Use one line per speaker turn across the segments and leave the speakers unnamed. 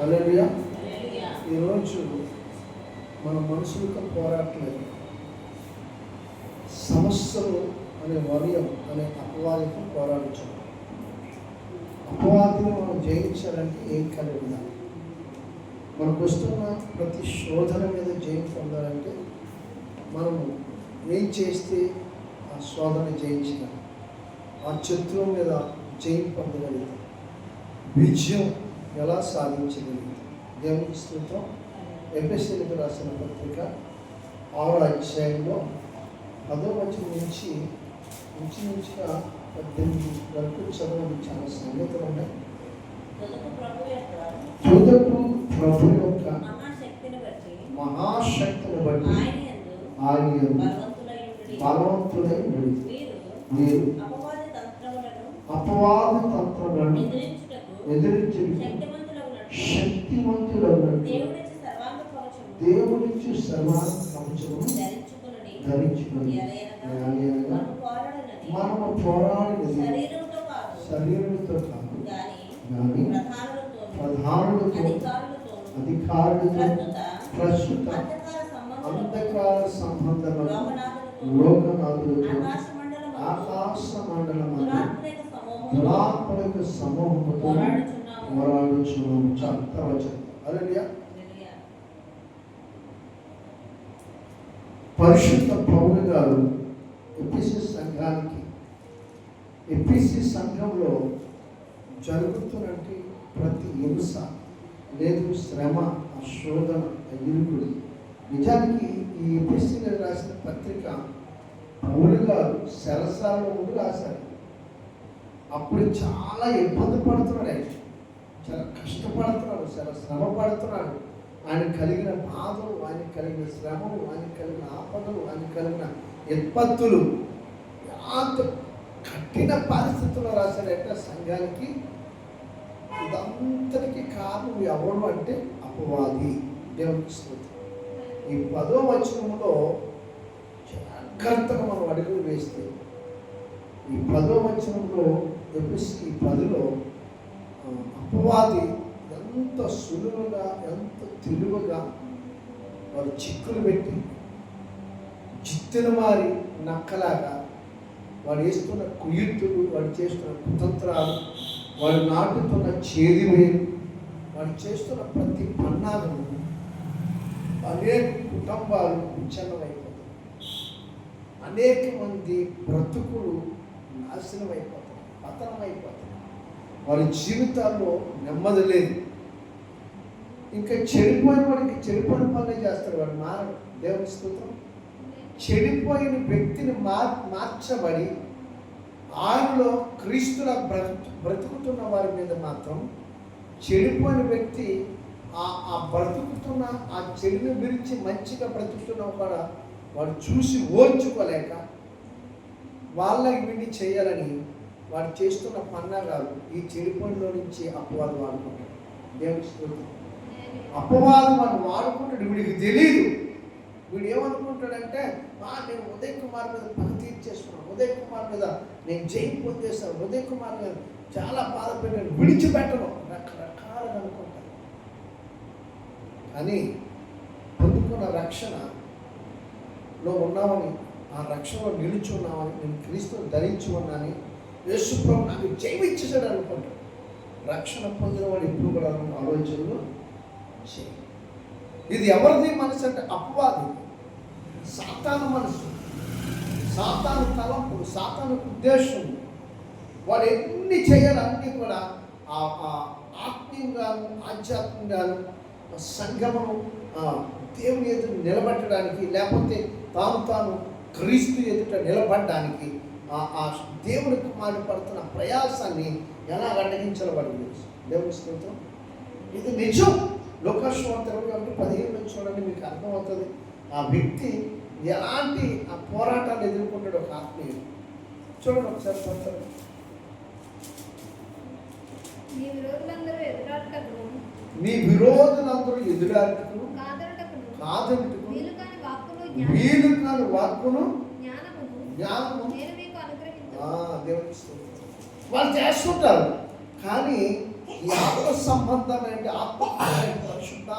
హల్లెలూయా. ఈరోజు మన మనుషులతో పోరాటలేదు, సమస్యలు అనే వర్యం అనే అపవాదితో పోరాడుతున్నాం. అపవాదిని మనం జయించాలంటే ఏం కలిగి ఉండాలి? మనకు వస్తున్న ప్రతి శోధన మీద జయం పొందాలంటే మనము ఏం చేస్తే ఆ శోధన జయించిన ఆ శత్రువు మీద జయం పొందగలుగుతాం, విజయం ఎలా సాధించగలుగుతాం? దేవునికి స్తోత్రం. ఎఫెసీయులకు రాసిన పత్రిక 6వ అధ్యాయంలో 10వ వచనం నుంచి ఇంచుమించుగా 18 వరకు చదవడం చాలా సంగతులు ఉన్నాయి. తుదకు ప్రభు యొక్క మహాశక్తిని బట్టి ఆయన బలవంతులై మీరు అపవాద తంత్రములను ఎదిరించి శక్తివంతులైనట్టు దేవుడిచ్చి సర్వాంగ కవచమును ధరించుకొని మనము పోరాడినది శరీరంతో కాదు కానీ ప్రధానులతో అధికారులతో ప్రస్తుత అంధకార సంబంధమైన లోకనాథులతో ఆకాశ మండలము దురాత్మక సమూహముతో పోరాడుచున్నాము. చక్కవచనం. హల్లెలూయా. పరిశుద్ధ పౌలు గారు ఎఫెసీ సంఘంలో జరుగుతున్నట్టు ప్రతి హింస లేదు, శ్రమ, శోధన, ఇరుకుడు. నిజానికి ఈ ఎఫెసీలకు రాసిన పత్రిక పౌలు గారు శరసాలలో ఉండి రాశారు. అప్పుడు చాలా ఇబ్బంది పడుతున్నాడు, ఆయన చాలా కష్టపడుతున్నాడు, చాలా శ్రమ పడుతున్నాడు. ఆయన కలిగిన బాధలు, ఆయన కలిగిన శ్రమలు, ఆయన కలిగిన ఆపదలు, ఆయన కలిగిన విపత్తులు, ఎంత కఠిన పరిస్థితుల్లో రాశాడంటే సంఘానికి. ఇదంతటికి కారణం ఎవరు అంటే అపవాది. దేవునికి స్తోత్రం. ఈ 10వ వచనంలో జాగ్రత్తగా మనం అడుగులు వేస్తే ఈ 10వ వచనంలో ఎఫెసీ 10లో అపవాది ఎంత సులువుగా, ఎంత తెలివిగా వాడు చిక్కులు పెట్టి జిత్తున మారి నక్కలాగా వాడు వేస్తున్న కుయుత్తులు, వాడు చేస్తున్న కుతంత్రాలు, వాడు నాటుతున్న చేదివేలు, వాడు చేస్తున్న ప్రతి పన్నాగము అనేక కుటుంబాలు విచ్ఛిన్నమైపోతాయి, అనేక మంది బ్రతుకులు నాశనం అయిపోతాయి, పతనం అయిపోతాయి. వారి జీవితాల్లో నెమ్మది లేదు. ఇంకా చెడిపోయిన వాడికి చెడిపోయిన పనులే చేస్తాడు, వాడు మారడు. దేవుని స్తోత్రం. చెడిపోయిన వ్యక్తిని మార్చబడి ఆయనలో క్రీస్తులా బ్రతుకుతున్న వారి మీద మాత్రం చెడిపోయిన వ్యక్తి ఆ బ్రతుకుతున్న ఆ చెడుని గురించి మంచిగా బ్రతుకుతున్న కూడా వాడు చూసి ఓర్చుకోలేక వాళ్ళకి విని చేయాలని వాడు చేస్తున్న పన్నాగాలు ఈ చెడిపోయినలో నుంచి అపవాదం వాడుకుంటాడు. దేవుని స్తోత్రం. అపవాదం వాడు వాడుకుంటాడు. వీడికి తెలియదు. వీడు ఏమనుకుంటాడంటే నేను ఉదయ్ కుమార్ మీద పని తీర్చేసుకున్నాను, ఉదయ్ కుమార్ మీద నేను జైలు పొందేస్తాను, ఉదయ్ కుమార్ మీద చాలా బాధపడ్డాను, విడిచిపెట్టను, రకరకాలుగా అనుకుంటాను. కానీ పొందుకున్న రక్షణలో ఉన్నామని, ఆ రక్షణలో నిలిచి ఉన్నామని, నేను క్రీస్తుని ధరించి ఉన్నానని యేసు ప్రభువు నాకు జైలు ఇచ్చేసాడు అనుకుంటాడు. రక్షణ పొందిన వాడు ఎప్పుడు కూడా ఆలోచనలు చేయి. ఇది ఎవరిది మనసు అంటే అపవాది, సాతాను మనసు, సాతాను తలంపు, సాతాను ఉద్దేశం. వాడు ఎన్ని చేయాలన్నీ కూడా ఆత్మీయంగాను ఆధ్యాత్మికంగాను సంఘమును దేవుని ఎదుట నిలబెట్టడానికి, లేకపోతే తాను క్రీస్తు ఎదుట నిలబడడానికి ఆ దేవుని కుమారుడు పడుతున్న ప్రయాసాన్ని ఎలా అడ్డగించబడింది. దేవుని స్తోత్రం. ఇది నిజం. లోకస్వార్త 21:15 చూడండి, మీకు అర్థమవుతుంది ఆ వ్యక్తి ఎలాంటి ఆ పోరాటాన్ని ఎదుర్కొంటాడు. ఒక ఆత్మీయుడు చూడండి ఒకసారి పడతారు. నీ విరోధులందరూ ఎదురాటకు కాదనుటకు వీలు కాని వాక్కును జ్ఞానము దేవుని వాళ్ళు చేస్తుంటారు. కానీ ఈ ఆత్మ సంబంధమైన ఆత్మ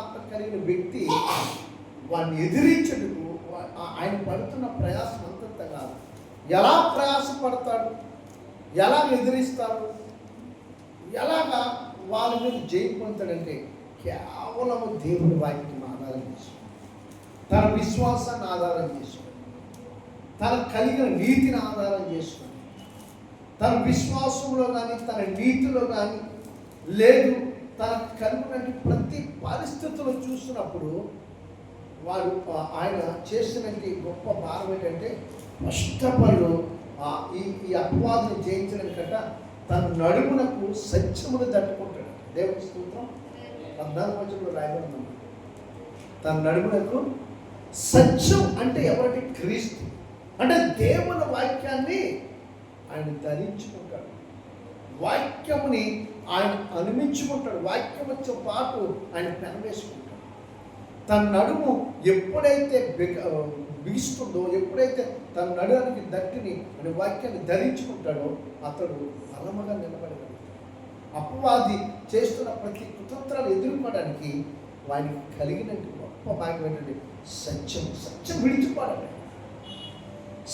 ఆత్మ కలిగిన వ్యక్తి వాడిని ఎదిరించడుకు ఆయన పడుతున్న ప్రయాసం అంతంత కాదు. ఎలా ప్రయాసపడతాడు, ఎలా ఎదిరిస్తాడు, ఎలాగా వాళ్ళ మీద జయం పొందుతాడంటే కేవలం దేవుని వాక్యం ఆధారం చేసుకుని, తన విశ్వాసాన్ని ఆధారం చేసుకుని, తన కలిగిన నీతిని ఆధారం చేసుకుని, తన విశ్వాసంలో కానీ తన నీతిలో కానీ లేదు, తన కలిగిన ప్రతి పరిస్థితులు చూసినప్పుడు వాడు ఆయన చేసినటువంటి గొప్ప భారం ఏంటంటే ఫస్ట్ ఆఫ్ ఆల్ ఈ అపవాదుని జయించడం కంట తన నడుమునకు సత్యమును తట్టుకుంటాడు. దేవుని స్తోత్రం. 14 వచనంలో రాయబడింది, తన నడుమునకు సత్యం అంటే ఎవరంటే క్రీస్తు, అంటే దేవుని వాక్యాన్ని ఆయన ధరించుకుంటాడు, వాక్యముని ఆయన అనుమించుకుంటాడు, వాక్యముతో పాటు ఆయన పెనవేసుకుంటాడు. తన నడుము ఎప్పుడైతే బిగిస్తుందో, ఎప్పుడైతే తన నడుముకి దట్టిని అనే వాక్యాన్ని ధరించుకుంటాడో అతడు బలముగా నిలబడగలుగుతాడు. అపవాది చేస్తున్న ప్రతి కుతంత్రాలు ఎదుర్కోవడానికి వారికి కలిగినట్టు గొప్ప భాగ్యం ఏంటంటే సత్యం విడిచిపోవడం.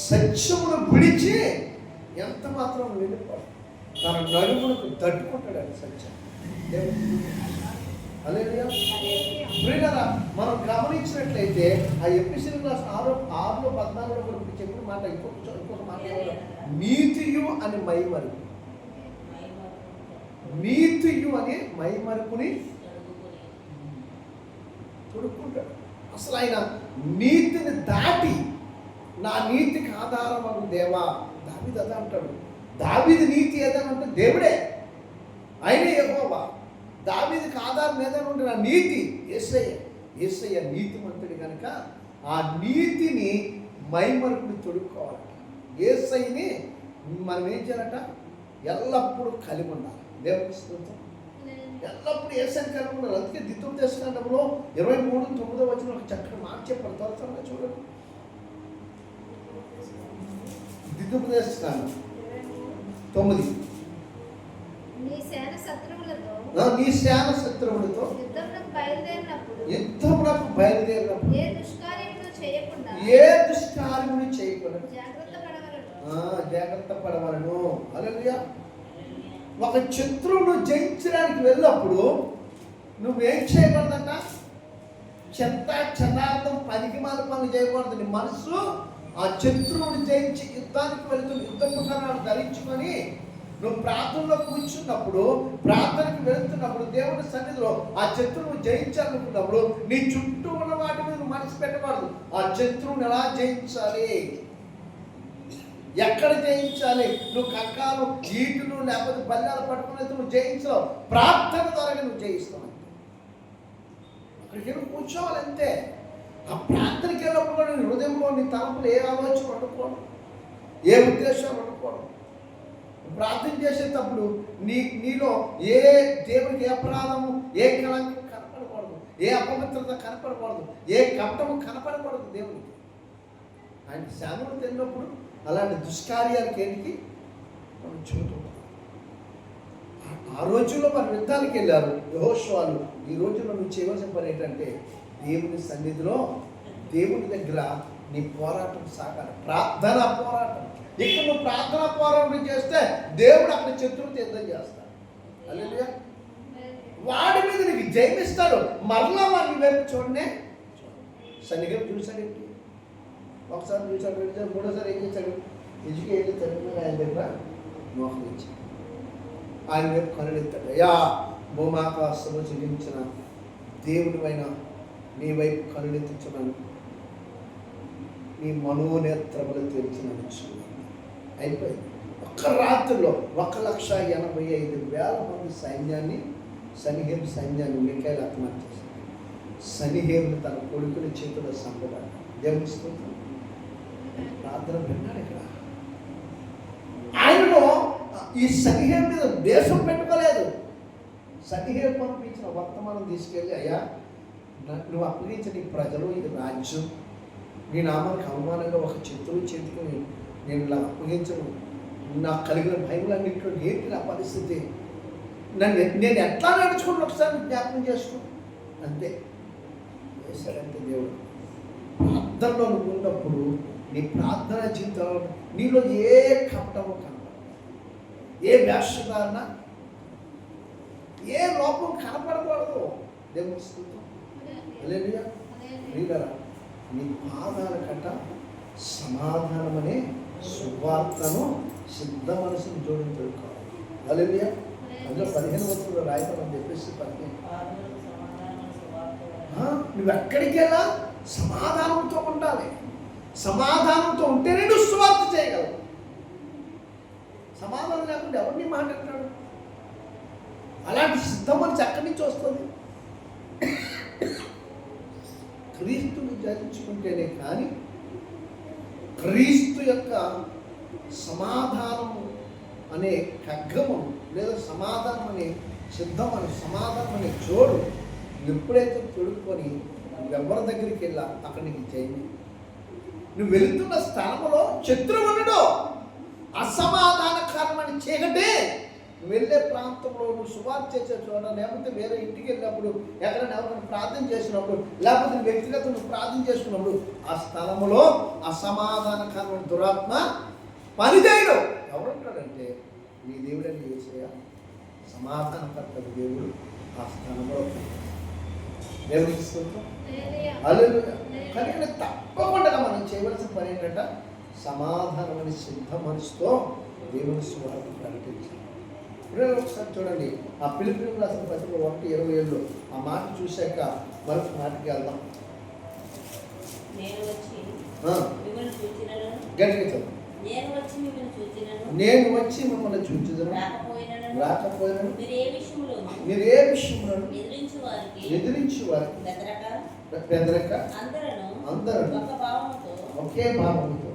సత్యమును విడిచి ఎంత మాత్రం వెళ్ళిపోవడం, తన నడుములకు తట్టుకుంటాడు అని సత్యం. ప్రియులారా, మనం గమనించినట్లయితే ఆ ఎఫెసీయుల క్లాస్ 6:14 కూడా చెప్పిన మాట ఇంకొక మాట, నీతియు అని మైమరుపు, నీతియు అని మైమరుపుని తొడుక్కుంటాడు. అసలు ఆయన నీతిని దాటి నా నీతికి ఆధారం అను దేవా, దావీదు అదే అంటాడు. దావీదు నీతి ఏదైనా అంటే దేవుడే, ఆయనే యెహోవా. దావీదుకి ఆధారం ఏదైనా ఉంటే నా నీతి యేసయ్య నీతిమంతుడు కనుక ఆ నీతిని మైమరుపుని తొడుక్కోవాలి. యేసయ్యని మనం ఏం చేయాలట, ఎల్లప్పుడూ కలిగి ఉండాలి. దేవుని స్తోత్రం. ఎల్లప్పుడూ యేసయ్యని కలిగి ఉండాలి. అందుకే ద్వితీయోపదేశకాండంలో 23:9 వచ్చిన ఒక చక్కటి మాట చెప్పారు. త్వరగా చూడండి. ద్వితీయోపదేశకాండం 9. నీ సేన శత్రువులతో యుద్ధమునకు బయలుదేరినప్పుడు ఏ దుష్కార్యమును చేయకుండా జాగ్రత్త పడవలను. హల్లెలూయా. ఒక శత్రువును జయించడానికి వెళ్ళినప్పుడు నువ్వేం చేయకూడదంట, చెదార్థం పనికిమాల పనులు చేయకూడదు. నీ మనసు ఆ శత్రువుని జయించి యుద్ధానికి వెళుతున్న యుద్ధ ఉపకరణాలు ధరించుకొని నువ్వు ప్రార్థనలో కూర్చున్నప్పుడు, ప్రార్థనకు వెళుతున్నప్పుడు, దేవుని సన్నిధిలో ఆ శత్రువును జయించాలనుకున్నప్పుడు నీ చుట్టూ ఉన్న వాటి మీద నువ్వు మనసు పెట్టకూడదు. ఆ శత్రువుని ఎలా జయించాలి, ఎక్కడ జయించాలి, నువ్వు కంకాలు ఈటులు లేకపోతే బల్లాలు పట్టుకునేది నువ్వు జయించవు, ప్రార్థన ద్వారా నువ్వు జయిస్తావు. అక్కడికి వెళ్ళి కూర్చోవాలంతే. ఆ ప్రార్థనకి వెళ్ళినప్పుడు నీ హృదయంలో నీ తలపులు ఏ ఆలోచన వండుకోవడం, ఏ ఉద్దేశాలు వండుకోవడం. ప్రార్థన చేసేటప్పుడు నీలో ఏ దేవునికి ఏ అపరాధము, ఏ కళంకం కనపడకూడదు, ఏ అపవిత్రత కనపడకూడదు, ఏ కపటము కనపడకూడదు. దేవునికి ఆయన శాంతులు తిన్నప్పుడు అలాంటి దుష్కార్యాలకి ఏంటికి మనం చూద్దాం. ఆ రోజుల్లో మన యుద్ధానికి వెళ్ళారు యెహోషువలు. ఈ రోజుల్లో నువ్వు చేయవలసిన పని ఏంటంటే దేవుని సన్నిధిలో, దేవుని దగ్గర నీ పోరాటం సాగాలి. ప్రార్థన పోరాటం. ఇక్కడ నువ్వు ప్రార్థన పోరాటం చేస్తే దేవుడు అక్కడ శత్రువుతో యుద్ధం చేస్తాడు. హల్లెలూయా. వాడి మీద నీకు జయమిస్తాడు. మరలా వాడిని వైపు చూడనే. సన్నిగా చూశాడు, ఒకసారి చూశాడు, మూడోసారి ఏం చేశాడు, ఎడ్యుకేషన్ చదివిన ఆయన దగ్గర మోహరించాడు. ఆయన వైపు కనులెత్తాడు. అయ్యా, భూమాకాశంలో చెల్లించిన దేవుడివైన నీ వైపు కనులెత్తించున్నాను, నీ మనోనేత్రములు తెరిచినాను. అయిపోయింది. ఒక్క రాత్రిలో 1,85,000 మంది సైన్యాన్ని, సన్నిహేము సైన్యాన్ని మిఖాయిలు ఆత్మహత్య చేశాడు. సన్నిహేముని తన కొడుకుని చేతుల్లో సంపడాడు. దేవుని స్తోత్రం. ప్రార్థన విన్నాడు. ఇక్కడ ఆయనలో ఈ సన్నిహేము మీద దేశం పెట్టుకోలేదు. సన్నిహేము పంపించిన వర్తమానం తీసుకెళ్ళి, అయ్యా నువ్వు అప్పగించిన ఈ ప్రజలు, ఇది రాజ్యం, నీ నామానికి అవమానంగా ఒక శత్రువు చేతికి నేను ఇలా అప్పగించను, నాకు కలిగిన భయములన్నింటిలో ఏంటి నా పరిస్థితి, నేను ఎట్లా నడుచుకుని ఒకసారి జ్ఞాపకం చేసుకో. అంతే. చేశాడంటే దేవుడు ప్రార్థనలో నువ్వు ఉన్నప్పుడు నీ ప్రార్థన జీవితంలో నీలో ఏ కపటము కనపడదు, ఏ వేషధారణ, ఏ లోపం కనపడకూడదు. దేవుని స్తుతి. హల్లెలూయా. ప్రియులారా, నీ పాదాల కట్ట సమాధానమనే సువార్తను సిద్ధ మనసును జోడించడు కావాలి. హల్లెలూయా. అందులో 15 వచనంలో రాయటం చెప్పేసి 15 నువ్వు ఎక్కడికి వెళ్ళా సమాధానంతో ఉండాలి. సమాధానంతో ఉంటేనే నువ్వు సువార్త చేయగలవు. సమాధానం లేకుండా ఎవరిని మాట్లాడతాడు? అలాంటి సిద్ధ మనసు ఎక్కడి నుంచి వస్తుంది? క్రీస్తుని ధరించుకుంటేనే కానీ క్రీస్తు యొక్క సమాధానము అనే ఖడ్గము లేదా సమాధానం అనే సిద్ధమని సమాధానం అనే జోడు ఎప్పుడైతే తొడుక్కొని ఎవరి దగ్గరికి వెళ్ళా అక్కడ నీకు చేయండి. నువ్వు వెళుతున్న స్థలంలో శత్రువునుడు అసమాధానకరమని చీకటే. నువ్వు వెళ్ళే ప్రాంతంలో నువ్వు సువార్త చేసే చోట, లేకపోతే వేరే ఇంటికి వెళ్ళినప్పుడు, ఎక్కడైనా ఎవరైనా ప్రార్థన చేసినప్పుడు, లేకపోతే వ్యక్తిగత నువ్వు ప్రార్థన చేసుకున్నప్పుడు ఆ స్థలంలో అసమాధానకరమైన దురాత్మ పనిచేయడు. ఎవరుంటాడంటే నీ దేవుడని యేసయ్య, సమాధానకర్త దేవుడు ఆ స్థలంలో దేవుడికి స్తోత్రం. హల్లెలూయా. కనుక తప్పకుండా మనం చేయవలసిన పని ఏంటంటే సమాధానమని సిద్ధ మనసుతో దేవుని సువార్త ప్రకటించాలి. ఒకసారి చూడండి, ఆ పిలుపులకు రాసిన పత్రిక 1:27 ఆ మాట చూశాక మరొక మాటకి వెళ్దాం. గట్టిగా చెప్పండి. నేను వచ్చి మిమ్మల్ని చూచిదను, రాకపోయినను మీరు ఏ విషయంలో ఎదిరించి వారికి బెదరక అందరూ ఒకే భావంతో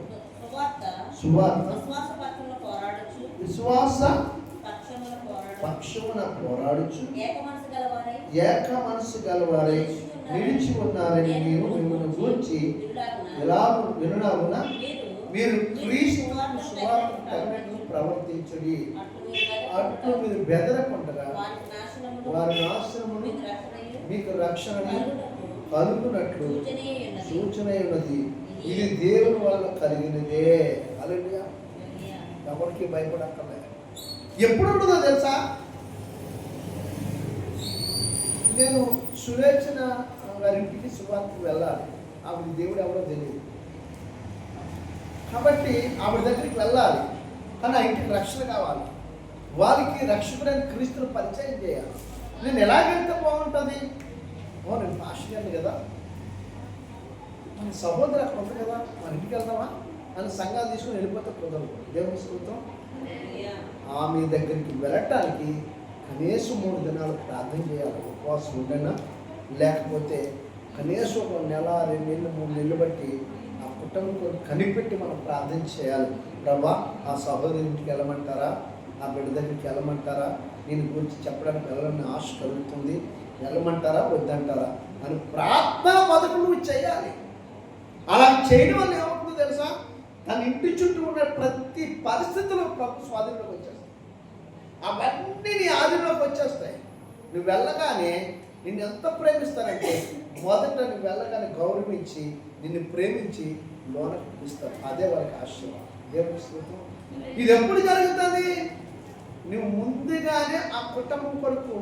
సువార్త విశ్వాస పక్షమున పోరాడుచు ఏక మనసు గలవారై నిలిచి ఉన్నారని నేను మిమ్మల్ని గూర్చి వినులాగున మీరు క్రీస్తు సువార్తను ప్రవర్తించుడి. అట్లు మీరు బెదరకుండగా వారి నాశనమును మీకు రక్షణ కలుగునట్లు సూచన ఉన్నది. ఇది దేవుని వల్ల కలిగినదే. హల్లెలూయా. ఎవరికి భయపడక్కర్లేదు. ఎప్పుడు ఉంటుందో తెలుసా? నేను సులోచన గారింటికి సువార్తకు వెళ్ళాలి. ఆవిడ దేవుడు ఎవరో తెలియదు కాబట్టి ఆవిడ దగ్గరికి వెళ్ళాలి. కానీ ఆ ఇంటికి రక్షణ కావాలి. వారికి రక్షకుడైన క్రీస్తుని పరిచయం చేయాలి. నేను ఎలాగెళ్తే బాగుంటుంది? నేను పాస్టర్ గారిని కదా, మన సహోదరు అక్కడ ఉంది కదా, మన ఇంటికి వెళ్దామా అని సంఘాలు తీసుకుని వెళ్ళిపోతే కుదరదు. దేవుని స్తోత్రం. ఆమె దగ్గరికి వెళ్ళటానికి కనీసం 3 దినాలు ప్రార్థన చేయాలి. ఉపవాసం ఉండైనా, లేకపోతే కనీసం 1 నెల 2 నెలలు 3 నెలలు బట్టి ఆ కుటుంబం కనిపెట్టి మనం ప్రార్థన చేయాలి. ప్రభా, ఆ సహోదరి ఇంటికి వెళ్ళమంటారా, ఆ బిడ్డ దగ్గరికి వెళ్ళమంటారా, దీని గురించి చెప్పడానికి వెళ్ళాలని ఆశ కలుగుతుంది, వెళ్ళమంటారా వద్దంటారా అని ప్రార్థన మొదటి నువ్వు చేయాలి. అలా చేయడం వల్ల ఏమవుతుందో తెలుసా? తన ఇంటి చుట్టూ ఉన్న ప్రతి పరిస్థితిలో ప్రభు స్వాధీనంలోకి వచ్చేస్తాయి. అవన్నీ నీ ఆధీనంలోకి వచ్చేస్తాయి. నువ్వు వెళ్ళగానే నిన్ను ఎంత ప్రేమిస్తానంటే మొదట నువ్వు వెళ్ళగానే గౌరవించి నిన్ను ప్రేమించి లోనకి పిలుస్తారు. అదే వాళ్ళకి ఆశీర్వాదం. దేవుని స్తోత్రం. ఇది ఎప్పుడు జరుగుతుంది? నువ్వు ముందుగానే ఆ కుటుంబం కొరకు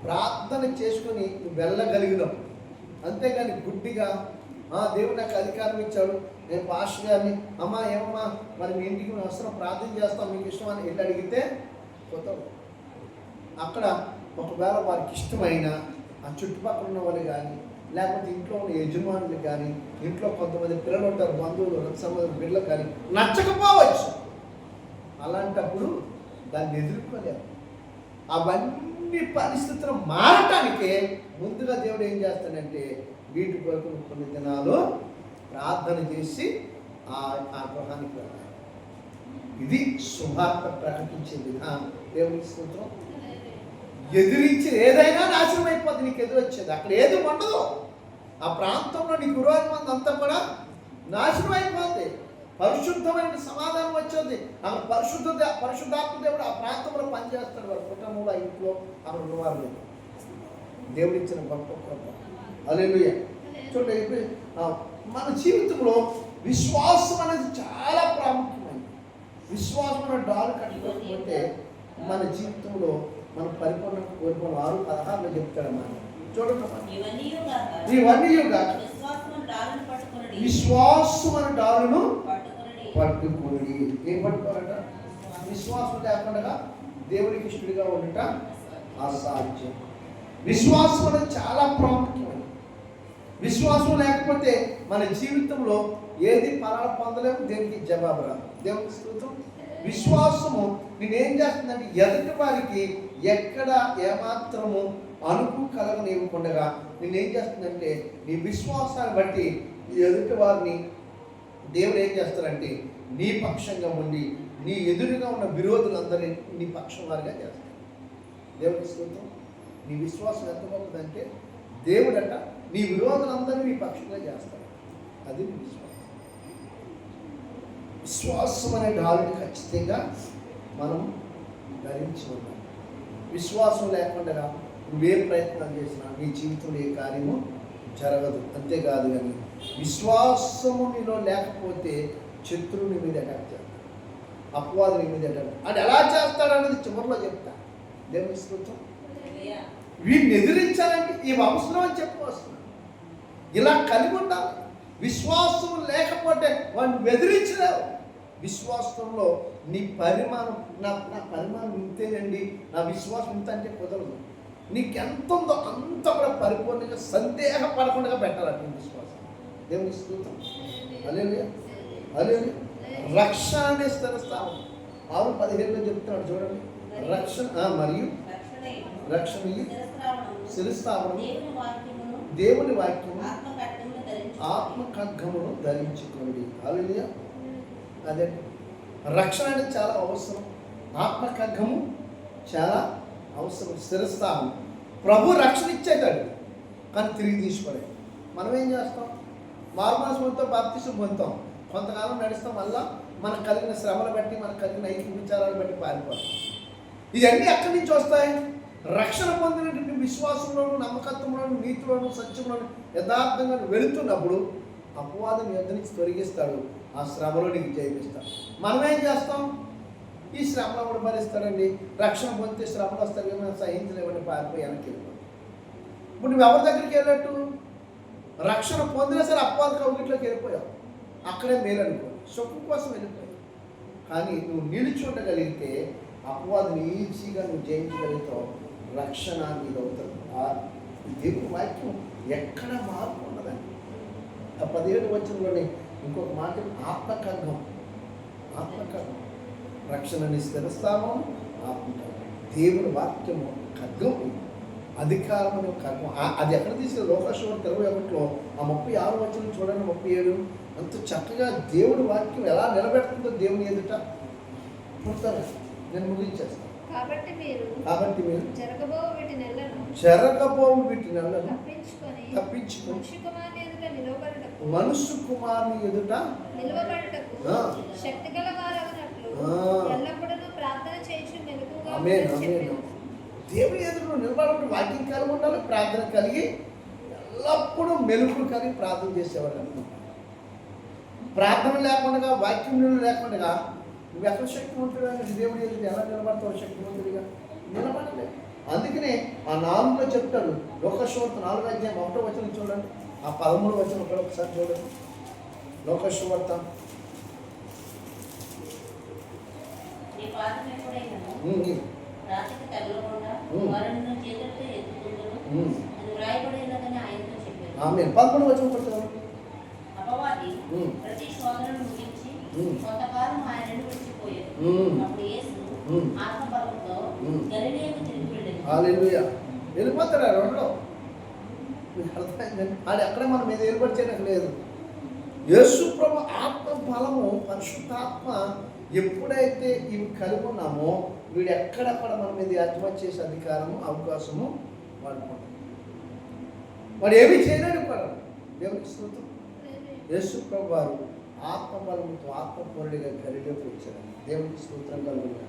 ప్రార్థన చేసుకుని నువ్వు వెళ్ళగలిగినావు. అంతేగాని గుడ్డిగా దేవుడు నాకు అధికారం ఇచ్చాడు, నేను పాస్టర్ గారిని, అమ్మా ఏమమ్మా మరి మీ ఇంటికి మేము వస్తున్నాం, ప్రార్థన చేస్తాం, మీకు ఇష్టం అని వెళ్ళి అడిగితే పోతావు. అక్కడ ఒకవేళ వారికి ఇష్టమైన ఆ చుట్టుపక్కల ఉన్న వాళ్ళు కానీ, లేకపోతే ఇంట్లో ఉన్న యజమానులు కానీ, ఇంట్లో కొంతమంది పిల్లలు ఉంటారు, బంధువులు, రక్తసంబంధులు పిల్లలు కానీ నచ్చకపోవచ్చు. అలాంటప్పుడు దాన్ని ఎదుర్కోలేము. అవన్నీ పరిస్థితులు మారటానికే ముందుగా దేవుడు ఏం చేస్తాడంటే వీటి కొరకు కొన్ని దినాలు ప్రార్థన చేసి ఆ గృహానికి వెళ్ళాలి. ఇది సువార్త ప్రకటించే విధానం. దేవునికి స్తోత్రం. ఎదిరించి ఏదైనా నాశనం అయిపోతుంది. నీకు ఎదురొచ్చేది అక్కడ ఏది ఉండదు. ఆ ప్రాంతంలో నీ గురువారం అంతా కూడా నాశనం అయిపోతుంది. పరిశుద్ధమైన సమాధానం వచ్చేది. అక్కడ పరిశుద్ధాత్మ దేవుడు ఆ ప్రాంతంలో పనిచేస్తాడు. వారి కుటుంబంలో, ఇంట్లో అక్కడ ఉన్నవారు దేవుడు ఇచ్చిన గొప్ప కృప. హల్లెలూయా. చూడండి, మన జీవితంలో విశ్వాసం అనేది చాలా ప్రాముఖ్యమైనది. విశ్వాసం అనే డాలు కట్టుకోకపోతే మన జీవితంలో మన పరిపూర్ణ కోరుకున్న 6:16 చెప్తాడన్నమాట. చూడండి, ఇవన్నీగా విశ్వాసం అనే డాలును పట్టుకోండి. ఏం పట్టుకోవాలట? విశ్వాసం లేకుండా దేవునికి ఇష్టడిగా ఉండట అసాధ్యం. విశ్వాసం అనేది చాలా ప్రాముఖ్యమైనది. విశ్వాసం లేకపోతే మన జీవితంలో ఏది ఫలాలు పొందలేము, దేనికి జవాబు రాదు. దేవునికి స్తోత్రం. విశ్వాసము నేనేం చేస్తుందంటే ఎదుటి వారికి ఎక్కడ ఏమాత్రము అనుకు కలగనివ్వకుండా నేనేం చేస్తుందంటే నీ విశ్వాసాన్ని బట్టి ఎదుటి వారిని దేవుడు ఏం చేస్తారంటే నీ పక్షంగా ఉండి నీ ఎదురుగా ఉన్న విరోధులందరినీ నీ పక్షం వారిగా చేస్తాడు. దేవునికి స్తోత్రం. నీ విశ్వాసం ఎంత గొప్పదంటే దేవుడట నీ విరోధులందరినీ నీ పక్షంగా చేస్తాడు. అది నీ విశ్వాసం. విశ్వాసం అనే డాలుని ఖచ్చితంగా మనం ధరించి ఉన్నాం. విశ్వాసం లేకుండా నువ్వే ప్రయత్నం చేసినా నీ జీవితంలో ఏ కార్యము జరగదు. అంతేకాదు కానీ విశ్వాసము నీలో లేకపోతే శత్రువుని మీద అటాక్ చేస్తాడు, అపవాది మీద అటాక్. అది ఎలా చేస్తాడనేది చివరిలో చెప్తా. దేవుని స్తోత్రం. వీడిని ఎదిరించాలంటే ఈ అవసరం అని చెప్పుకొస్తున్నాను. ఇలా కలిగి ఉండాలి. విశ్వాసం లేకపోతే వాడిని బెదిరించలేవు. విశ్వాసంలో నీ పరిమాణం నా పరిమాణం ఇంతేనండి, నా విశ్వాసం ఇంత అంటే కుదరదు. నీకెంత ఉందో అంత కూడా పరిపూర్ణంగా సందేహపడకుండా పెట్టాలి నీ విశ్వాసం. దేవుని స్తోత్రం. హల్లెలూయా, హల్లెలూయా. రక్షణ అనే స్థిరస్థానం 6:15 చెప్తున్నాడు చూడండి. రక్షణ మరియు రక్షణ శిరస్థావనం దేవుని వాక్యము ఆత్మ ఖడ్గమును ధరించుకోండి. హల్లెలూయా. అదే రక్షణ అనేది చాలా అవసరం. ఆత్మ ఖడ్గము చాలా అవసరం. శిరస్థానం ప్రభు రక్షణ ఇచ్చేటాడు కానీ తిరిగి తీసుకోలేదు. మనం ఏం చేస్తాం? మారుమనసు పొందుతాం, బాప్తిసం పొందుతాం, కొంతకాలం నడుస్తాం, మళ్ళా మనకు కలిగిన శ్రమలు బట్టి మనకు కలిగిన ఐక్య విచారాలు బట్టి పారిపోతాం. ఇవన్నీ ఎక్కడి నుంచి వస్తాయి? రక్షణ పొందినటువంటి విశ్వాసంలోను, నమ్మకత్వంలోను, నీతిలోను, సత్యంలోను యథార్థంగా వెళుతున్నప్పుడు అపవాదం యొద్ద నుంచి తొలగిస్తాడు. ఆ శ్రమలో నీకు జయిస్తాడు. మనం ఏం చేస్తాం? ఈ శ్రమలో కూడా భరిస్తాడండి. రక్షణ పొందితే శ్రమలు వస్తాయి కానీ సహించలేమని పారిపోయి వెనక్కి వెళ్ళిపోతాం. ఇప్పుడు నువ్వు ఎవరి దగ్గరికి వెళ్ళట్టు? రక్షణ పొందినా సరే అపవాద కౌగిట్లోకి వెళ్ళిపోయావు. అక్కడే మేలు అనుకో, సుఖం కోసం వెళ్ళిపోయావు. కానీ నువ్వు నిలిచి ఉండగలిగితే అపవాదం ఈజీగా నువ్వు జయించగలుగుతావు. రక్షణ నీది అవుతుంది. దేవుని వాక్యం ఎక్కడ మార్పు ఉండదండి. ఆ 17 వచనంలోనే ఇంకొక మాట, ఆత్మఖడ్గం. ఆత్మఖడ్గం రక్షణని స్థిరస్థానం. ఆత్మఖడ్గం దేవుని వాక్యము ఖడ్గం, అధికారము ఖడ్గం. అది ఎక్కడ తీసుకు? లోకాశవార్త 21లో ఆ 36 వచనం చూడండి, 37 అంత చక్కగా దేవుడి వాక్యం ఎలా నిలబెడుతుందో దేవుని ఎదుట చూస్తాను. నేను ముగించేస్తాను. కాబట్టి మీరు జరగబోవు వీటి నెలను తప్పించుకొని మనుష్య కుమారుని ఎదుట నిలవబడుటకు శక్తిగల వారగునట్లు ఎల్లప్పుడూ ప్రార్థన చేసి మెలకువగా ఉండాలి. దేవుని ఎదుట నిలబడి వాక్యం కలిగి ఉండాలి, ప్రార్థన కలిగి ఎల్లప్పుడూ మెలుకు కలిగి ప్రార్థన చేసేవాడు. ప్రార్థన లేకుండా, వాక్యం లేకుండా నువ్వు ఎక్కడ శక్తివంతుడిగా దేవుడి ఎదుట ఎలా నిలబడతావు? శక్తివంతుడిగా నిలబడలేదు. అందుకనే ఆ 4లో చెప్తాడు. లోకశవార్త 4:1 వచనం చూడండి. ఆ 13 వచనం కూడా ఒకసారి చూడండి. లోకశవార్త ఆమె 13 వచనం కూడా ప్రతి శోధనను ముగించి కొంతకాలం ఆయన విడిచిపోయాడు. అప్పుడు యేసు ఆత్మబలంతో గలిలయకు తిరిగి వెళ్ళాడు. హల్లెలూయా. వెళ్ళిపోతాడు ఆ రోడ్లో. మీకు అర్థమైందండి? అది అక్కడ మన మీద ఏర్పరిచేయడానికి లేదు. యేసు ప్రభు ఆత్మ బలము, పరిశుద్ధాత్మ ఎప్పుడైతే ఇవి కలిగి ఉన్నామో వీడు ఎక్కడెక్కడ మన మీద యాజమాన్యం చేసే అధికారము, అవకాశము వాడుకుంటాడు. వాడు ఏమీ చేయలేడు కూడా. దేవునికి స్తోత్రం. యేసు ప్రభు వారు ఆత్మబలముతో ఆత్మపూర్ణుడిగా గలిలోకి వచ్చాడు. దేవునికి స్తోత్రం కలుగుతాడు.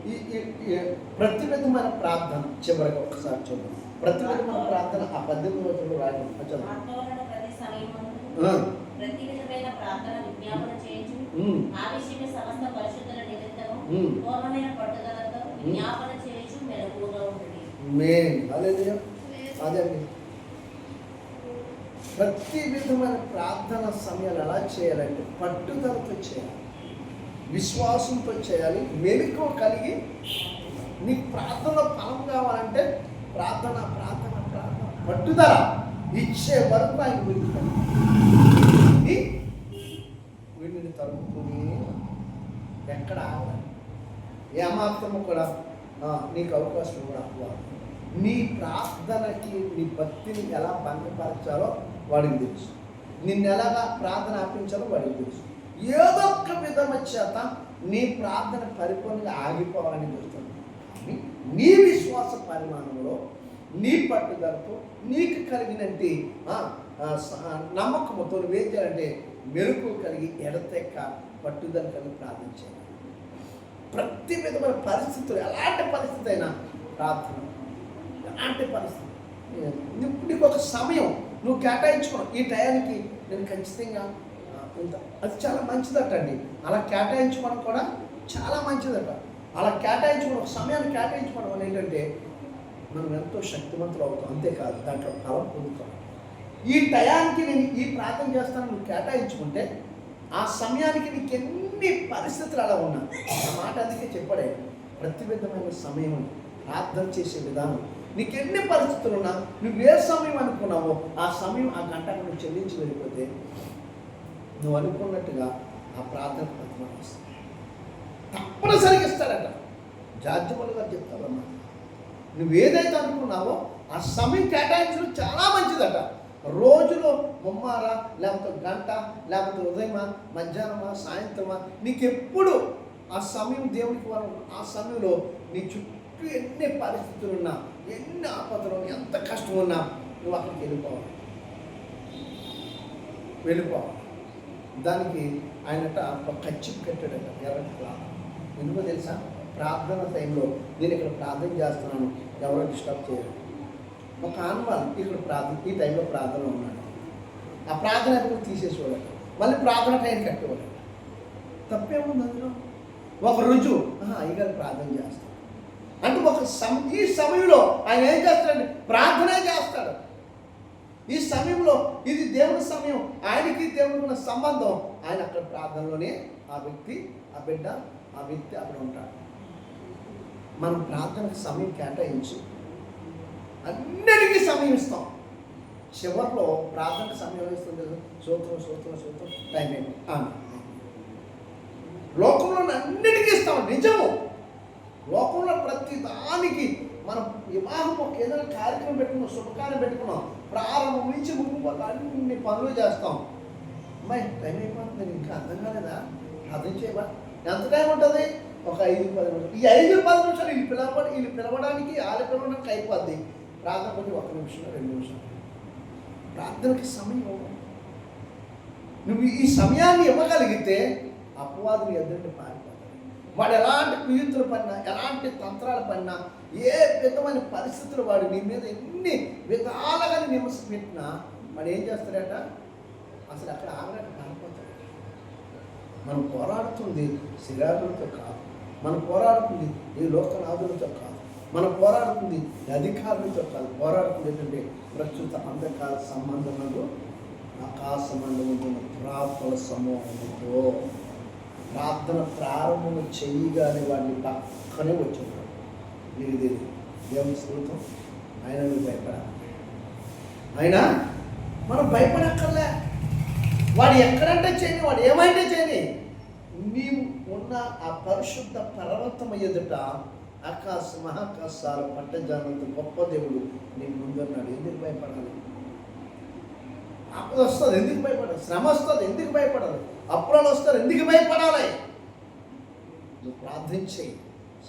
ఈ ప్రతివిధమైన ప్రార్థన చివరికి ఒకసారి చూడండి. ప్రతివిధమైన ప్రార్థన ఆ 18 వచనంలో రాయడం.
సమయమందు ప్రతి విధమైన ప్రార్థన విజ్ఞాపన చేయించు ఆ విషయమే సమస్త పరిశుద్ధుల నిమిత్తము పూర్ణమైన పట్టుదలతో విజ్ఞాపన చేయించు మెలకువగా ఉంటుంది.
అదే ప్రతి విధమైన ప్రార్థన సమయాలు ఎలా చేయాలంటే పట్టుదలతో చేయాలి, విశ్వాసంతో చేయాలి, మెలకువ కలిగి. నీ ప్రార్థనలో ఫలం కావాలంటే ప్రార్థన ప్రార్థన ప్రార్థన పట్టుదల ఇచ్చే వరకు ఆయన వీడిని తరుముకుని ఎక్కడ ఆగలేదు. ఏమాత్రము కూడా నీకు అవకాశం కూడా నీ ప్రార్థనకి నీ భక్తిని ఎలా భంగపరచాలో వాడికి తెలుసు, నిన్ను ఎలాగా ప్రార్థన ఆపించాలో వాడికి తెలుసు. ఏదో ఒక విధమ చేత నీ ప్రార్థన పరిపూర్ణంగా ఆగిపోవాలని చూస్తాను. కానీ నీ విశ్వాస పరిమాణంలో నీ పట్టుదలతో నీకు కలిగినట్టు నమ్మకంతో నువ్వేం చేయాలంటే మెరుపు కలిగి ఎడతెక్క పట్టుదల కలిగి ప్రార్థన చేయాలి. ప్రతి విధమైన పరిస్థితులు, ఎలాంటి పరిస్థితి అయినా ప్రార్థన, ఎలాంటి పరిస్థితి నీకు ఒక సమయం నువ్వు కేటాయించుకోవడం. ఈ టయానికి నేను ఖచ్చితంగా ఇంత, అది చాలా మంచిదట అండి. అలా కేటాయించుకోవడం కూడా చాలా మంచిదట. అలా కేటాయించుకోవడం, ఒక సమయాన్ని కేటాయించుకోవడం వల్ల ఏంటంటే మనం ఎంతో శక్తివంతులు అవుతాం. అంతేకాదు దాంట్లో ఫలం పొందుతాం. ఈ టయానికి నేను ఈ ప్రార్థన చేస్తాను నువ్వు కేటాయించుకుంటే ఆ సమయానికి నీకు ఎన్ని పరిస్థితులు అలా ఉన్నా, ఆ మాట అందుకే చెప్పాడే ప్రతి విధమైన సమయం ప్రార్థన చేసే విధానం. నీకు ఎన్ని పరిస్థితులు ఉన్నా నువ్వు ఏ సమయం అనుకున్నావో ఆ సమయం ఆ గంటకు నువ్వు చెల్లించి వెళ్ళిపోతే నువ్వు అనుకున్నట్టుగా ఆ ప్రార్థన ప్రతిఫలం వస్తుంది. తప్పనిసరిగా ఇస్తాడట. జార్జిమల్ గారు చెప్తారమ్మా, నువ్వు ఏదైతే అనుకున్నావో ఆ సమయం కేటాయించడం చాలా మంచిదట. రోజులో ముమ్మారా, లేకపోతే గంట, లేకపోతే ఉదయమా, మధ్యాహ్నమా, సాయంత్రమా, నీకెప్పుడు ఆ సమయం దేవుడికి వరం. ఆ సమయంలో నీ చుట్టూ ఎన్ని పరిస్థితులు ఉన్నా, ఎన్ని ఆపదలు, ఎంత కష్టం ఉన్నా నువ్వు అక్కడికి వెళ్ళిపోవాలి. దానికి ఆయనట ఒక కచ్చిప్ కట్టాడట, ఎర్రటి క్లాత్. ఎందుకో తెలుసా? ప్రార్థన టైంలో నేను ఇక్కడ ప్రార్థన చేస్తున్నాను, ఎవరో డిస్టర్బ్ చేయరు. ఒక ఆన్వాల్ ఇక్కడ ప్రార్థన, ఈ టైంలో ప్రార్థనలో ఉన్నాడు, ఆ ప్రార్థన ఎప్పుడు తీసేసేవాడు, మళ్ళీ ప్రార్థన టైం కట్టేవాడు. తప్పేముంది అందులో? ఒక రుజువు, అయ్యగారు ప్రార్థన చేస్తాడు అంటే ఈ సమయంలో ఆయన ఏం చేస్తాడంటే ప్రార్థనే చేస్తాడు. ఈ సమయంలో ఇది దేవుని సమయం, ఆయనకి దేవుడికి ఉన్న సంబంధం. ఆయన అక్కడ ప్రార్థనలోనే ఆ వ్యక్తి, ఆ బిడ్డ, ఆ వ్యక్తి అక్కడ ఉంటాడు. మనం ప్రార్థనకు సమయం కేటాయించి అన్నిటికీ సమయం ఇస్తాం. చివరిలో ప్రార్థనకు సమయం ఇస్తుంది, సూత్రం టైం అయిపోయింది. లోకంలో అన్నిటికీ ఇస్తాం, నిజము. లోకంలో ప్రతి దానికి మనం వివాహం ఒక ఏదైనా కార్యక్రమం పెట్టుకున్నాం, శుభకార్యం పెట్టుకున్నాం, ప్రారంభం నుంచి ముగ్గు అన్ని పనులు చేస్తాం. అమ్మాయి టైం అయిపోతుంది, ఇంకా అర్థం కాలేదా? అర్థం చేయబా. ఎంత టైం ఉంటుంది? ఒక 5-10 నిమిషాలు. ఈ 5-10 నిమిషాలు వీళ్ళు పిలవడానికి వాళ్ళు పిలవడానికి అయిపోద్ది. ప్రార్థన కొద్ది 1 నిమిషం 2 నిమిషాలు ప్రార్థనకి సమయం. నువ్వు ఈ సమయాన్ని ఇవ్వగలిగితే అపవాదుని ఎదురుండి పారిపోతాడు. వాడు ఎలాంటి కుయుక్తులు పడినా, ఎలాంటి తంత్రాలు పడినా, ఏ విధమైన పరిస్థితులు వాడు నీ మీద ఎన్ని విధాలుగా నిమస పెట్టినా వాడు ఏం చేస్తాడట? అసలు అక్కడ ఆగలేక పారిపోతాడు. మనం పోరాడుతుంది శిలాదులతో కాదు, మనం పోరాడుతుంది ఈ లోకనాథులతో కాదు, మనం పోరాడుతుంది అధికారులతో కాదు. పోరాడుతుంది ఏంటంటే ప్రస్తుత అంధకార సంబంధములు ఆకాశ మండలమున ప్రార్థన సమూహంతో. ప్రార్థన ప్రారంభం చేయగానే వాడిని పక్కనే వచ్చేవాడు. నీకు తెలియదు దేవుని స్తోత్రం. ఆయన నువ్వు భయపడాలి. ఆయన మనం భయపడక్కర్లే. వాడు ఎక్కడంటే చేయని, వాడు ఏమైతే చేయని, నీవు ఉన్న ఆ పరిశుద్ధ పర్వతం ఎదుట ఆకాశ మహాకాశాలు పట్టజానంత గొప్ప దేవుడు నీ ముందున్నాడు. ఎందుకు భయపడాలి? ఆపద వస్తుంది, ఎందుకు భయపడాలి? శ్రమ వస్తుంది, ఎందుకు భయపడాలి? అప్పుడాలు వస్తారు, ఎందుకు భయపడాలి? నువ్వు ప్రార్థించే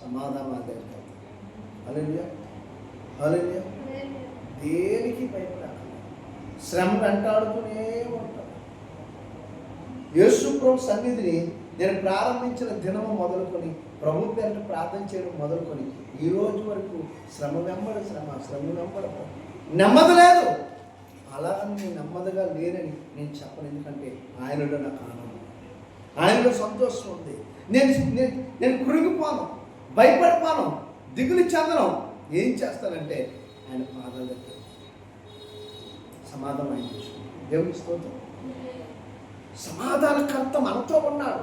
సమాధానం అదే. హల్లెలూయా, హల్లెలూయా. దేనికి భయపడాలి? శ్రమ వెంటాడుతూనే ఉంటాడు. యేసు ప్రభు సన్నిధిని నేను ప్రారంభించిన దినము మొదలుకొని, ప్రభు పేరిట ప్రార్థన చేయడం మొదలుకొని ఈ రోజు వరకు శ్రమ వెంబడ నెమ్మది లేదు. అలా నేను నెమ్మదిగా లేనని నేను చెప్పను. ఎందుకంటే ఆయనలో నాకు ఆనందం, ఆయనలో సంతోషం ఉంది. నేను కురిగిపోను, భయపడిపోను, దిగులు చెందను. ఏం చేస్తానంటే ఆయన పాదాల దగ్గర సమాధానం ఆయన చేసుకుంటాను. దేవుని స్తోత్రం. సమాధానకర్త మనతో ఉన్నాడు,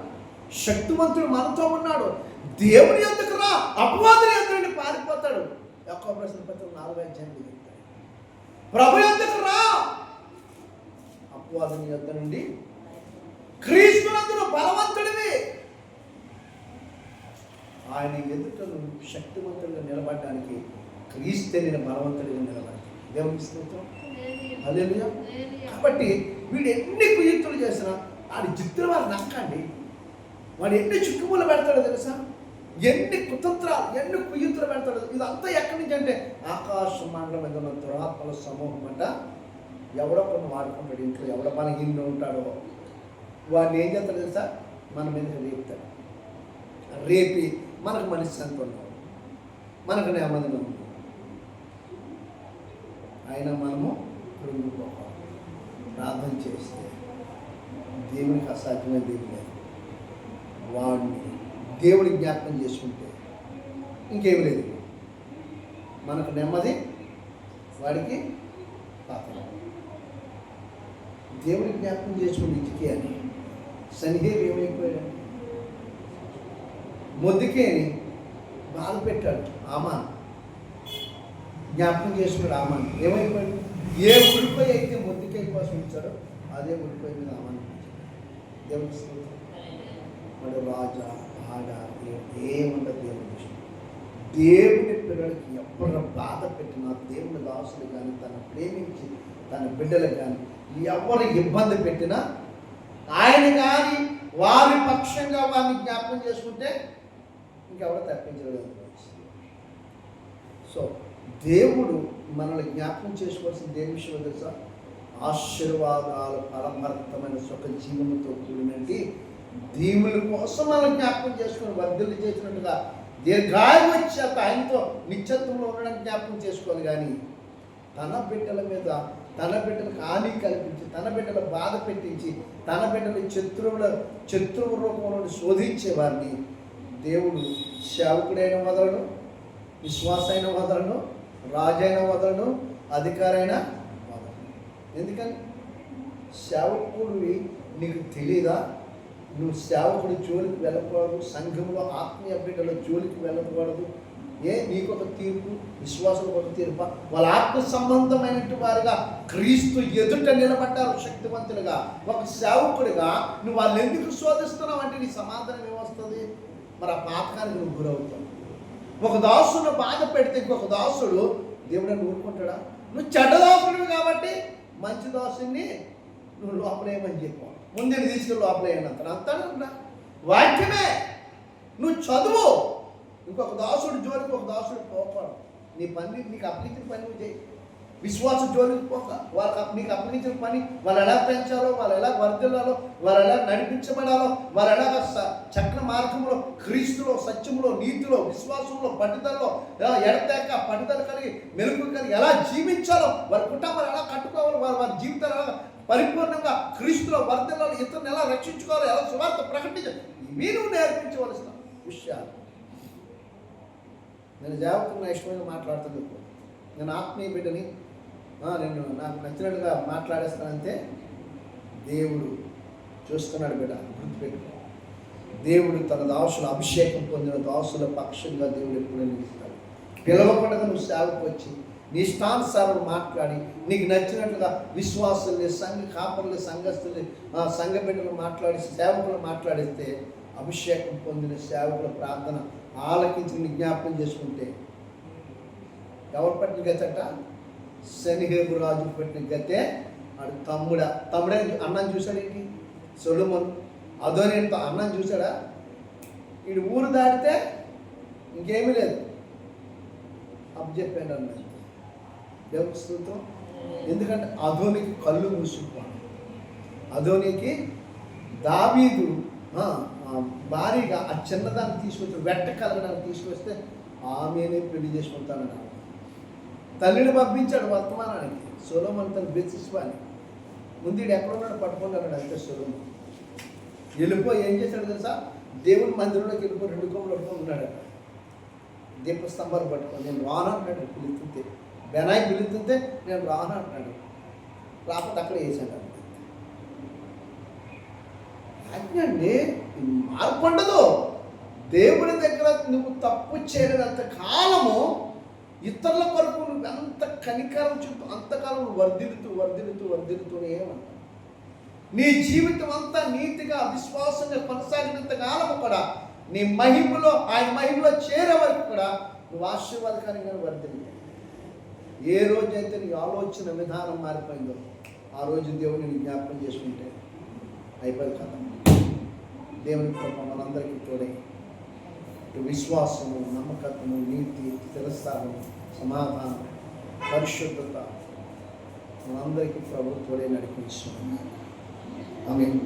శక్తివంతుడు మనతో ఉన్నాడు. దేవుని యొద్దకు రా, అపవాదుని యొద్ద నుండి పారిపోతాడు. యాకోబు రాసిన పత్రిక 4వ అధ్యాయంలో చెప్తాడు, ప్రభు యొద్దకు రా, అపవాదుని యొద్ద నుండి క్రీస్తునందును బలవంతుడివి. ఆయన ఎదుట శక్తివంతుడిగా నిలబడడానికి క్రీస్తే నేను బలవంతుడిగా నిలబడతాను. దేవుని స్తోత్రం. హల్లెలూయా. కాబట్టి వీడు ఎన్ని కుయుక్తులు చేసినా వాడి జిత్తులు వారు నక్కండి. వాడు ఎన్ని చుక్కుములు పెడతాడో తెలుసా, ఎన్ని కుతంత్రాలు, ఎన్ని కుయుక్తులు పెడతాడో. ఇదంతా ఎక్కడి నుంచి అంటే ఆకాశ మండలం మీద ఉన్న దురాత్మల సమూహం అంట. ఎవడో కొన్ని వాడుకుంటాడు ఇంట్లో, ఎవడ మన ఇల్లు ఉంటాడో వాడిని ఏం చేస్తాడు తెలుసా, మన మీద రేపుతాడు. రేపి మనకు మనశ్శాంతి ఉండవు, మనకు నెమ్మదిగా ఉండదు. అయినా మనము కృంగిపోవాలి. ప్రార్థన చేస్తే దేవునికి అసాధ్యమైన దేవుడు లేదు. వాడిని దేవుడి జ్ఞాపకం చేసుకుంటే ఇంకేమి లేదు. మనకు నెమ్మది, వాడికి పాపం. దేవుడి జ్ఞాపకం చేసుకుని ఇచ్చికే అని సన్నిహేవి ఏమైపోయాడు, మొద్దుకేని బాధ పెట్టాడు. ఆమాన్ జ్ఞాపకం చేసుకున్నాడు. ఆమాన్ ఏమైపోయాడు, ఏ ఉడిపోయి అయితే మొద్దుకాయ కోసం ఇచ్చాడో అదే ఉడిపోయి మీద ఆమాన్ దేవుడు. వాడు రాజా బాగా ఏముండదు దేవుని విషయం. దేవుని పిల్లలకి ఎప్పుడు బాధ పెట్టినా దేవుని దాసులు కానీ, తన ప్రేమించి తన బిడ్డలకు కానీ ఎవరు ఇబ్బంది పెట్టినా ఆయన కానీ వారి పక్షంగా వారిని జ్ఞాపకం చేసుకుంటే ఇంకెవరు తప్పించలేదు. సో దేవుడు మనల్ని జ్ఞాపకం చేసుకోవాల్సిన దేని విషయం తెలుసా, ఆశీర్వాదాలు ఫలభరితమైన సుఖ జీవనంతో కూడినట్టు దీవుల కోసం మనం జ్ఞాపకం చేసుకొని వర్ధులు చేసినట్టుగా దీర్ఘాయు వచ్చాక ఆయనతో నిత్యత్వంలో ఉండడానికి జ్ఞాపకం చేసుకోవాలి. కానీ తన బిడ్డల మీద, తన బిడ్డలకు హాని కల్పించి, తన బిడ్డల బాధ పెట్టించి, తన బిడ్డలు శత్రువు రూపంలో శోధించే వారిని దేవుడు సేవకుడైన వదలడు, విశ్వాసైన వదలను, రాజైన వదలను, అధికారైన వదలను. ఎందుకని సేవకుడివి నీకు తెలీదా? నువ్వు సేవకుడి జోలికి వెళ్ళకూడదు, సంఘంలో ఆత్మీయ బిడ్డల జోలికి వెళ్ళకూడదు. నీకు ఒక తీర్పు, విశ్వాసులకు ఒక తీర్పు. వాళ్ళ ఆత్మ సంబంధమైనట్టు వారుగా క్రీస్తు ఎదుట నిలబడ్డారు శక్తివంతులుగా. ఒక సేవకుడిగా నువ్వు వాళ్ళు ఎందుకు శోధిస్తున్నావు అంటే నీ సమాధానం ఏమొస్తుంది? మరి ఆ పాపకానికి నువ్వు గురవుతావు. ఒక దాసును బాధ పెడితే ఇంకొక దాసుడు దేవుడిని ఊరుకుంటాడా? నువ్వు చెడ్డ దాసుడివి కాబట్టి మంచి దాసుని నువ్వు లోపలేమని చెప్పావు, ముందే తీసుకెళ్ళి లోపలేయనంటాడు. అంటాడు వాక్యమే. నువ్వు చదువు, ఇంకొక దాసుడు జోలికి ఒక దాసుడు పోకూడదు. నీ పని, నీకు అప్పగించిన పని నువ్వు చేయి. విశ్వాస జోలికి పోక, వాళ్ళకి నీకు అప్పగించిన పని వాళ్ళు ఎలా పెంచాలో, వాళ్ళు ఎలా వర్ధిల్లాలో, వాళ్ళు ఎలా నడిపించబడాలో, వాళ్ళు ఎలా చక్ర మార్గంలో, క్రీస్తులో, సత్యంలో, నీతిలో, విశ్వాసంలో, పట్టుదలలో ఎడతెక్క పట్టుదల కలిగి, మెలుగు కలిగి ఎలా జీవించాలో, వారి కుటుంబాలు ఎలా కట్టుకోవాలో, వారి జీవితాలు ఎలా పరిపూర్ణంగా క్రీస్తులో వర్ధిల్లాలో, ఇతరులను ఎలా రక్షించుకోవాలో, ఎలా సువార్త ప్రకటించాలి, ఇవి నువ్వు నేర్పించవలసిన విషయాలు. నేను జాగ్రత్తగా ఇష్టంగా మాట్లాడుతున్నాను. నేను ఆత్మీయ బిడ్డని, నేను నాకు నచ్చినట్టుగా మాట్లాడేస్తానంటే దేవుడు చూస్తున్నాడు. బిడ్డ గుర్తుపెట్టుకో, దేవుడు తన దాసుల అభిషేకం పొందిన దాసుల పక్షంగా దేవుడు ఎప్పుడు నిలుస్తాడు. పిలవకుండా నువ్వు సేవకు వచ్చి నీ ఇష్టానుసారం మాట్లాడి నీకు నచ్చినట్లుగా విశ్వాసుల్ని, సంఘ కాపర్లు, సంఘస్థుల్ని, సంఘ బిడ్డలు మాట్లాడి సేవకులు మాట్లాడిస్తే అభిషేకం పొందిన సేవకుల ప్రార్థన ఆలకించి జ్ఞాపకం చేసుకుంటే ఎవరు పట్టిన గతట? శనిహేబు రాజు పట్టిన గతే. వాడు తమ్ముడే అన్నం చూశాడు. ఏంటి సొలొమోను అదోనితో అన్నం చూశాడా? వీడు ఊరు దాటితే ఇంకేమీ లేదు, అప్పు చెప్పాడు అన్నది. దేవుని స్తోత్రం. ఎందుకంటే అదోనికి కళ్ళు మూసుకుపోయాడు. అదోనికి దావీదు భారీగా ఆ చిన్నదాన్ని తీసుకొచ్చి వెంట కలగడానికి తీసుకొస్తే ఆమెనే పెళ్లి చేసుకుంటానన్నాడు. తల్లిని పంపించాడు వర్తమానానికి. సొలొమోను తన బెత్షెబాని ముందు ఈడు ఎక్కడ ఉన్నాడు పట్టుకున్నాడు అంతే సులువు. వెళ్ళిపోయి ఏం చేశాడు తెలుసా, దేవుని మందిరంలోకి వెళ్ళిపోయి 2 కొమ్మలు పట్టుకొని ఉన్నాడు. దీపస్తంభాలు పట్టుకొని నేను రాను అంటున్నాడు. పిలుతుంటే బెనాయి పిలుతుంటే నేను రాను అంటున్నాడు. రాకపోతే అక్కడ వేసాడు. అండి మార్పు ఉండదు. దేవుడి దగ్గర నువ్వు తప్పు చేయలేనంత కాలము ఇతరుల కొరకు నువ్వు ఎంత కనికరం చూపు అంతకాలం నువ్వు వర్ధిల్లుతూనే ఉంటావు. నీ జీవితం అంతా నీతిగా విశ్వాసంగా కొనసాగినంత కాలము కూడా నీ మహిమలో ఆయన మహిమలో చేరే వరకు కూడా నువ్వు ఆశీర్వాదకరంగా వర్ధిల్లు. ఏ రోజైతే నీ ఆలోచన విధానం మారిపోయిందో ఆ రోజు దేవుని జ్ఞాపకం చేసుకుంటే అయిపోయింది కదా. దేవుని కృప మనందరికీ తోడై విశ్వాసము, నమ్మకత్వము, నీతి, స్థిరస్థానం, సమాధానం, పరిశుద్ధత మనందరికీ ప్రభువు తోడే నడిపించున్నాడు. ఆమేన్.